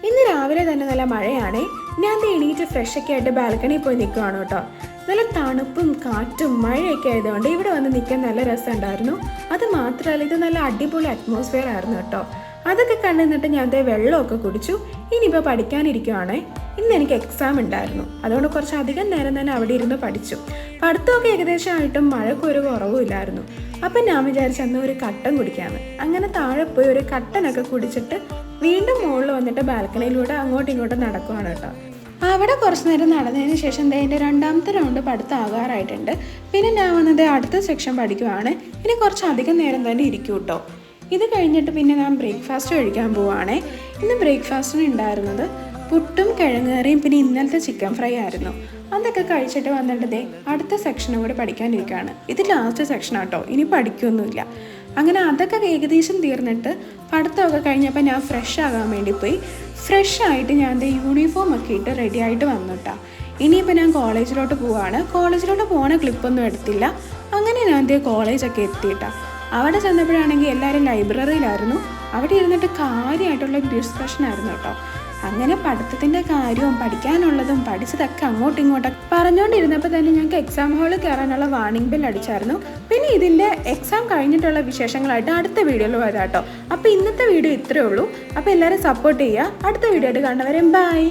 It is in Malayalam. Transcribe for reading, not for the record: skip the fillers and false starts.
ഇന്ന് രാവിലെ തന്നെ നല്ല മഴയാണേ. ഞാൻ എണീറ്റ് ഫ്രഷൊക്കെ ആയിട്ട് ബാൽക്കണിയിൽ പോയി നിൽക്കുവാണ് കേട്ടോ. നല്ല തണുപ്പും കാറ്റും മഴയൊക്കെ ആയതുകൊണ്ട് ഇവിടെ വന്ന് നിൽക്കാൻ നല്ല രസമുണ്ടായിരുന്നു. അത് മാത്രമല്ല ഇത് നല്ല അടിപൊളി അറ്റ്മോസ്ഫിയർ ആയിരുന്നു കേട്ടോ. അതൊക്കെ കണ്ടു നിന്നിട്ട് ഞാൻ വെള്ളമൊക്കെ കുടിച്ചു. ഇനിയിപ്പോൾ പഠിക്കാനിരിക്കുവാണേ. ഇന്ന് എനിക്ക് എക്സാം ഉണ്ടായിരുന്നു, അതുകൊണ്ട് കുറച്ചധികം നേരം തന്നെ അവിടെ ഇരുന്ന് പഠിച്ചു. പഠിത്തമൊക്കെ ഏകദേശം ആയിട്ടും മഴക്കൊരു കുറവുമില്ലായിരുന്നു. അപ്പം ഞാൻ വിചാരിച്ചന്ന് ഒരു കട്ടൻ കുടിക്കാമെന്ന്. അങ്ങനെ താഴെ പോയി ഒരു കട്ടനൊക്കെ കുടിച്ചിട്ട് വീണ്ടും മുകളിൽ വന്നിട്ട് ബാൽക്കണിയിലൂടെ അങ്ങോട്ടും ഇങ്ങോട്ടും നടക്കുവാണ് കേട്ടോ. അവിടെ കുറച്ച് നേരം നടന്നതിന് ശേഷം എൻ്റെ രണ്ടാമത്തെ റൗണ്ട് പഠിത്തം ആകാറായിട്ടുണ്ട്. പിന്നെ ഞാൻ വന്നത് അടുത്ത സെക്ഷൻ പഠിക്കുവാണ്. ഇനി കുറച്ചധികം നേരം തന്നെ ഇരിക്കും കേട്ടോ. ഇത് കഴിഞ്ഞിട്ട് പിന്നെ ഞാൻ ബ്രേക്ക്ഫാസ്റ്റ് കഴിക്കാൻ പോവുകയാണേ. ഇന്ന് ബ്രേക്ക്ഫാസ്റ്റിന് ഉണ്ടായിരുന്നത് പുട്ടും കിഴങ്ങേറിയും പിന്നെ ഇന്നലത്തെ ചിക്കൻ ഫ്രൈ ആയിരുന്നു. അതൊക്കെ കഴിച്ചിട്ട് വന്നിട്ട് അടുത്ത സെക്ഷനും കൂടി പഠിക്കാനിരിക്കുകയാണ്. ഇത് ലാസ്റ്റ് സെക്ഷൻ ആട്ടോ, ഇനി പഠിക്കൊന്നുമില്ല. അങ്ങനെ അതൊക്കെ ഏകദേശം തീർന്നിട്ട് പഠിത്തമൊക്കെ കഴിഞ്ഞപ്പോൾ ഞാൻ ഫ്രഷ് ആകാൻ വേണ്ടി പോയി. ഫ്രഷ് ആയിട്ട് ഞാൻ യൂണിഫോം ഒക്കെ ഇട്ട് റെഡി ആയിട്ട് വന്നിട്ടാ. ഇനിയിപ്പോൾ ഞാൻ കോളേജിലോട്ട് പോവാണ്. കോളേജിലോട്ട് പോകണ ക്ലിപ്പൊന്നും എടുത്തില്ല. അങ്ങനെ ഞാൻ കോളേജൊക്കെ എത്തിയിട്ടാ. അവിടെ ചെന്നപ്പോഴാണെങ്കിൽ എല്ലാവരും ലൈബ്രറിയിലായിരുന്നു. അവിടെ ഇരുന്നിട്ട് കാര്യമായിട്ടുള്ള ഡിസ്കഷൻ ആയിരുന്നു കേട്ടോ. അങ്ങനെ പഠിത്തത്തിൻ്റെ കാര്യവും പഠിക്കാനുള്ളതും പഠിച്ചതൊക്കെ അങ്ങോട്ടും ഇങ്ങോട്ടൊക്കെ പറഞ്ഞുകൊണ്ടിരുന്നപ്പോൾ തന്നെ ഞങ്ങൾക്ക് എക്സാം ഹാളിൽ കയറാനുള്ള വാർണിംഗ് ബെൽ അടിച്ചായിരുന്നു. പിന്നെ ഇതിൻ്റെ എക്സാം കഴിഞ്ഞിട്ടുള്ള വിശേഷങ്ങളായിട്ട് അടുത്ത വീഡിയോയിൽ വരാം കേട്ടോ. അപ്പോൾ ഇന്നത്തെ വീഡിയോ ഇത്രയേ ഉള്ളൂ. അപ്പോൾ എല്ലാവരും സപ്പോർട്ട് ചെയ്യുക. അടുത്ത വീഡിയോ ആയിട്ട് കാണുന്നവരെ ബൈ.